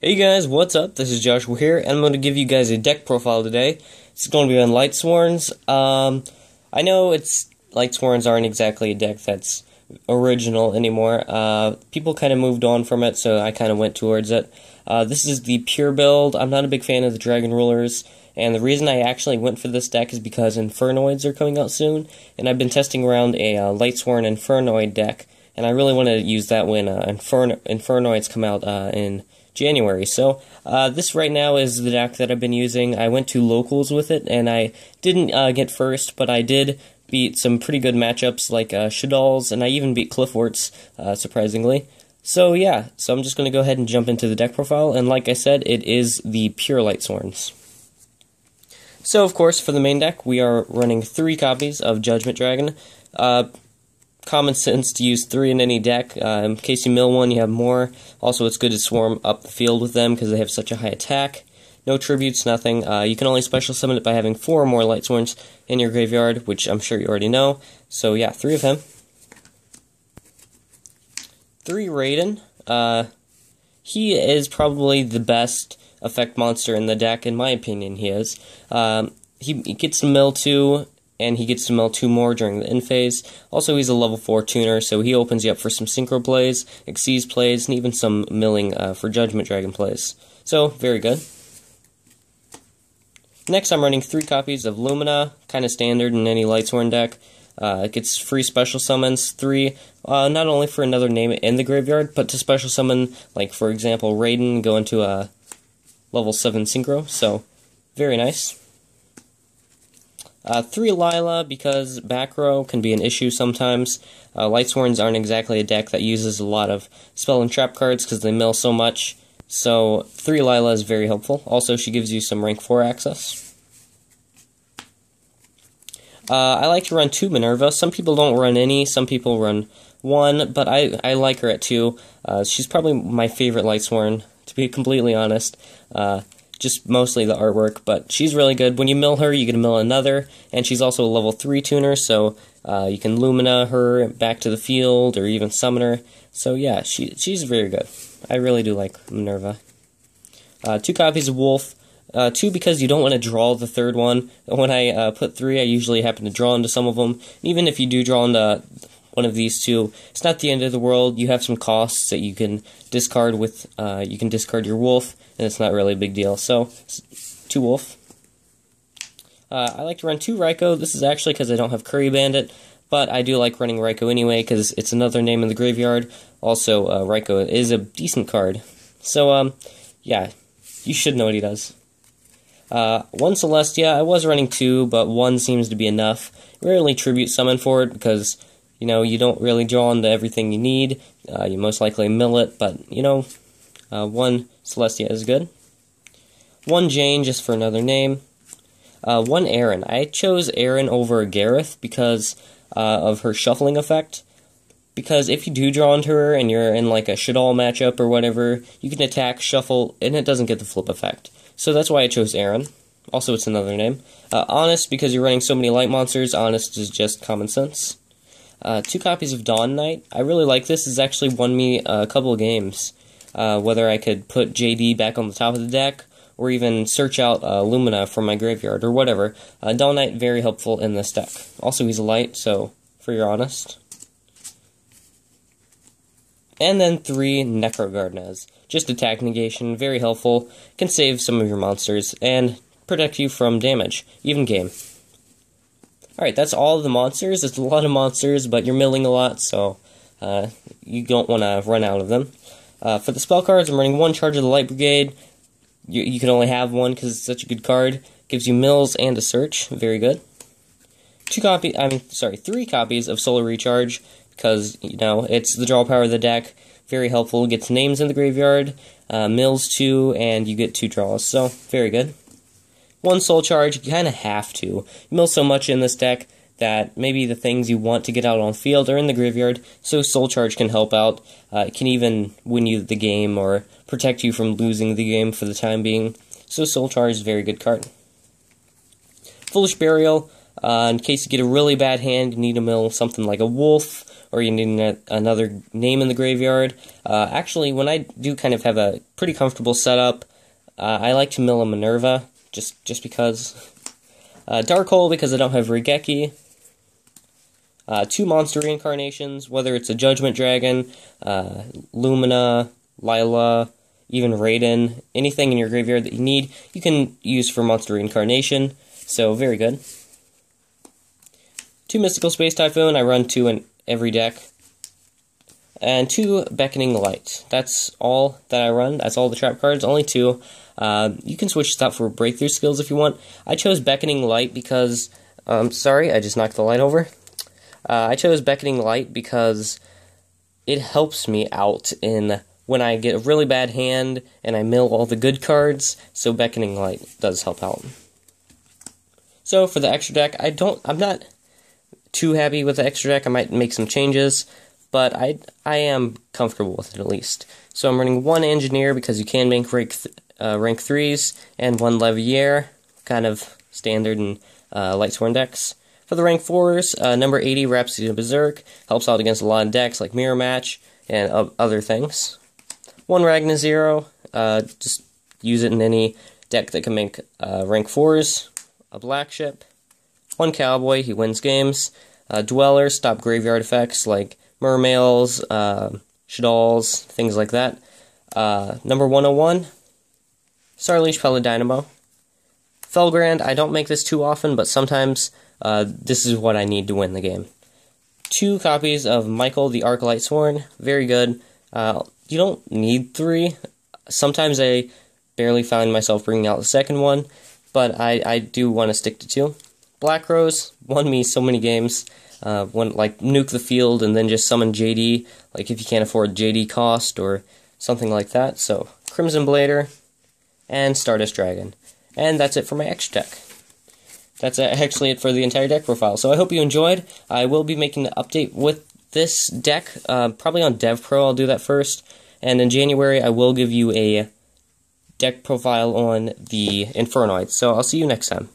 Hey guys, what's up? This is Joshua here, and I'm going to give you guys a deck profile today. It's going to be on Lightsworns. I know Lightsworns aren't exactly a deck that's original anymore. People kind of moved on from it, so I kind of went towards it. This is the pure build. I'm not a big fan of the Dragon Rulers, and the reason I actually went for this deck is because Infernoids are coming out soon, and I've been testing around a Lightsworn Infernoid deck, and I really want to use that when Infernoids come out in January. So this right now is the deck that I've been using. I went to locals with it, and I didn't get first, but I did beat some pretty good matchups like Shadalls, and I even beat Cliffworts, surprisingly. So yeah, so I'm just going to go ahead and jump into the deck profile, and like I said, it is the pure Lightsworns. So of course, for the main deck, we are running 3 copies of Judgment Dragon. Common sense to use 3 in any deck. In case you mill one, you have more. Also, it's good to swarm up the field with them because they have such a high attack. No tributes, nothing. You can only special summon it by having 4 or more Lightsworns in your graveyard, which I'm sure you already know. So yeah, 3 of him. 3 Raiden. He is probably the best effect monster in the deck, in my opinion. He is. He gets to mill 2. And he gets to mill 2 more during the end phase. Also, he's a level 4 tuner, so he opens you up for some synchro plays, Xyz plays, and even some milling for Judgment Dragon plays. So, very good. Next, I'm running 3 copies of Lumina, kind of standard in any Lightsworn deck. It gets free special summons, 3, not only for another name in the graveyard, but to special summon, like, for example, Raiden, go into a level 7 synchro, so very nice. 3 Lila, because back row can be an issue sometimes. Lightsworns aren't exactly a deck that uses a lot of spell and trap cards because they mill so much. So 3 Lila is very helpful. Also, she gives you some rank 4 access. I like to run 2 Minerva. Some people don't run any, some people run 1, but I like her at 2. She's probably my favorite Lightsworn, to be completely honest. Just mostly the artwork, but she's really good. When you mill her, you get to mill another, and she's also a level 3 tuner, so you can Lumina her back to the field, or even summon her. So yeah, she's very good. I really do like Minerva. 2 copies of Wolf. 2 because you don't want to draw the 3rd one. When I put 3, I usually happen to draw into some of them. Even if you do draw into one of these 2, it's not the end of the world. You have some costs that you can discard with, you can discard your Wolf, and it's not really a big deal. So, 2 Wolf. I like to run 2 Raikou. This is actually because I don't have Curry Bandit, but I do like running Raikou anyway because it's another name in the graveyard. Also, Raikou is a decent card. So, yeah, you should know what he does. 1 Celestia. I was running 2, but 1 seems to be enough. Rarely tribute summon for it because, you know, you don't really draw into everything you need. You most likely mill it, but, you know, 1 Celestia is good. 1 Jane, just for another name. 1 Erin. I chose Erin over Gareth because of her shuffling effect. Because if you do draw into her and you're in like a Shadal matchup or whatever, you can attack, shuffle, and it doesn't get the flip effect. So that's why I chose Erin. Also, it's another name. Honest, because you're running so many light monsters, Honest is just common sense. 2 copies of Dawn Knight. I really like this. It's actually won me a couple of games. Whether I could put JD back on the top of the deck, or even search out Lumina from my graveyard, or whatever. Dawn Knight, very helpful in this deck. Also, he's a light, so, for your honest. And then 3 Necrogardnas. Just attack negation, very helpful, can save some of your monsters, and protect you from damage, even game. Alright, that's all of the monsters. It's a lot of monsters, but you're milling a lot, so you don't want to run out of them. For the spell cards, I'm running 1 Charge of the Light Brigade. You can only have 1 because it's such a good card. Gives you mills and a search. Very good. 3 copies of Solar Recharge because, you know, it's the draw power of the deck. Very helpful. Gets names in the graveyard. Mills 2, and you get 2 draws. So, very good. 1 Soul Charge. You kind of have to. You mill so much in this deck that maybe the things you want to get out on field are in the graveyard, so Soul Charge can help out. It can even win you the game or protect you from losing the game for the time being. So Soul Charge is a very good card. Foolish Burial. In case you get a really bad hand, you need to mill something like a Wolf or you need another name in the graveyard. Actually, when I do kind of have a pretty comfortable setup, I like to mill a Minerva, just because. Dark Hole, because I don't have Regeki. 2 monster reincarnations, whether it's a Judgment Dragon, Lumina, Lila, even Raiden, anything in your graveyard that you need, you can use for monster reincarnation, so very good. 2 Mystical Space Typhoon, I run 2 in every deck. And 2 Beckoning Light. That's all that I run, that's all the trap cards, only 2. You can switch stuff for breakthrough skills if you want. I chose Beckoning Light because, sorry, I just knocked the light over. I chose Beckoning Light because it helps me out in when I get a really bad hand and I mill all the good cards, so Beckoning Light does help out. So for the extra deck, I'm not too happy with the extra deck. I might make some changes, but I am comfortable with it at least. So I'm running 1 Engineer because you can make rank 3s, and 1 Levier, kind of standard in Lightsworn decks. For the rank 4s, number 80, Rhapsody of Berserk, helps out against a lot of decks like Mirror Match and other things. 1 Ragnar Zero, just use it in any deck that can make rank 4s. A Black Ship. 1 Cowboy, he wins games. Dweller, stop graveyard effects like Mermails, Shaddolls, things like that. Number 101, Starleash Paladynamo. Felgrand, I don't make this too often, but sometimes this is what I need to win the game. 2 copies of Michael the Arc Lightsworn, very good. You don't need 3. Sometimes I barely find myself bringing out the second one, but I do want to stick to 2. Black Rose won me so many games. Like nuke the field and then just summon JD, like if you can't afford JD cost or something like that. So Crimson Blader and Stardust Dragon. And that's it for my extra deck. That's actually it for the entire deck profile. So I hope you enjoyed. I will be making an update with this deck, probably on DevPro. I'll do that first. And in January, I will give you a deck profile on the Infernoids. So I'll see you next time.